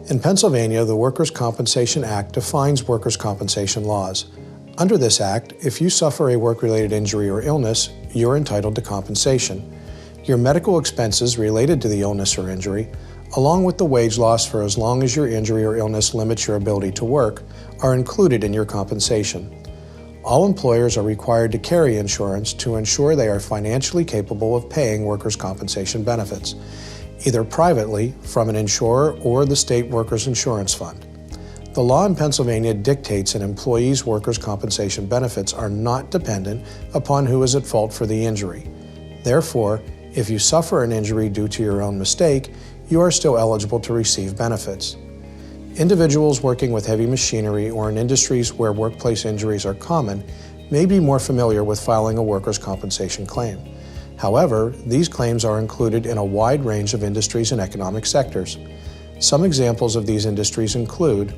In Pennsylvania, the Workers' Compensation Act defines workers' compensation laws. Under this act, if you suffer a work-related injury or illness, you're entitled to compensation. Your medical expenses related to the illness or injury, along with the wage loss for as long as your injury or illness limits your ability to work, are included in your compensation. All employers are required to carry insurance to ensure they are financially capable of paying workers' compensation benefits, either privately from an insurer or the state workers' insurance fund. The law in Pennsylvania dictates an employee's workers' compensation benefits are not dependent upon who is at fault for the injury. Therefore, if you suffer an injury due to your own mistake, you are still eligible to receive benefits. Individuals working with heavy machinery or in industries where workplace injuries are common may be more familiar with filing a workers' compensation claim. However, these claims are included in a wide range of industries and economic sectors. Some examples of these industries include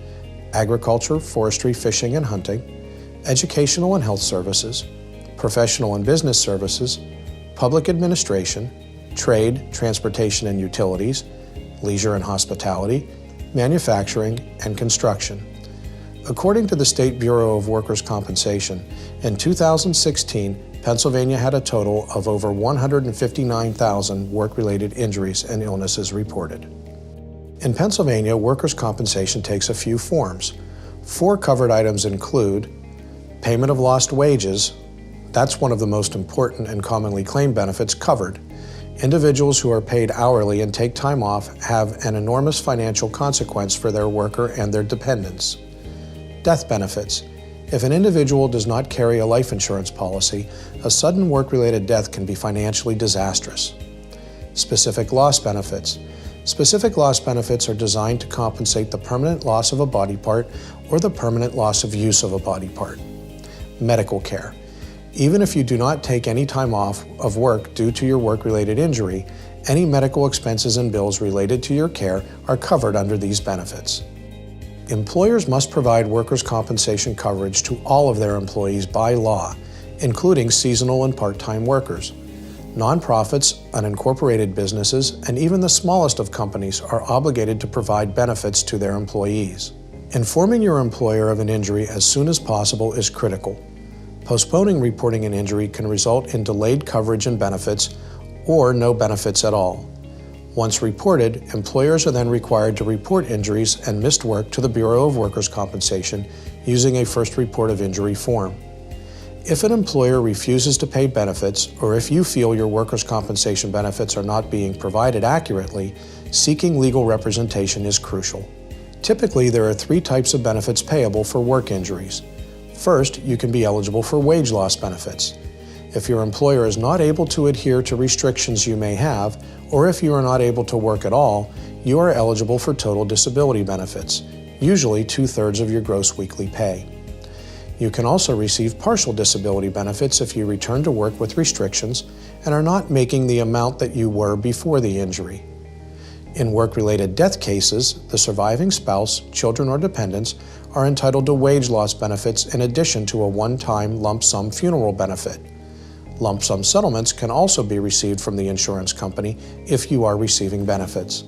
agriculture, forestry, fishing, and hunting, educational and health services, professional and business services, public administration, trade, transportation and utilities, leisure and hospitality, manufacturing, and construction. According to the State Bureau of Workers' Compensation, in 2016, Pennsylvania had a total of over 159,000 work-related injuries and illnesses reported. In Pennsylvania, workers' compensation takes a few forms. 4 covered items include payment of lost wages. That's one of the most important and commonly claimed benefits covered. Individuals who are paid hourly and take time off have an enormous financial consequence for their worker and their dependents. Death benefits. If an individual does not carry a life insurance policy, a sudden work-related death can be financially disastrous. Specific loss benefits. Specific loss benefits are designed to compensate the permanent loss of a body part or the permanent loss of use of a body part. Medical care. Even if you do not take any time off of work due to your work-related injury, any medical expenses and bills related to your care are covered under these benefits. Employers must provide workers' compensation coverage to all of their employees by law, including seasonal and part-time workers. Nonprofits, unincorporated businesses, and even the smallest of companies are obligated to provide benefits to their employees. Informing your employer of an injury as soon as possible is critical. Postponing reporting an injury can result in delayed coverage and benefits or no benefits at all. Once reported, employers are then required to report injuries and missed work to the Bureau of Workers' Compensation using a first report of injury form. If an employer refuses to pay benefits, or if you feel your workers' compensation benefits are not being provided accurately, seeking legal representation is crucial. Typically, there are 3 types of benefits payable for work injuries. First, you can be eligible for wage loss benefits. If your employer is not able to adhere to restrictions you may have, or if you are not able to work at all, you are eligible for total disability benefits, usually 2/3 of your gross weekly pay. You can also receive partial disability benefits if you return to work with restrictions and are not making the amount that you were before the injury. In work-related death cases, the surviving spouse, children, or dependents are entitled to wage loss benefits in addition to a one-time lump sum funeral benefit. Lump sum settlements can also be received from the insurance company if you are receiving benefits.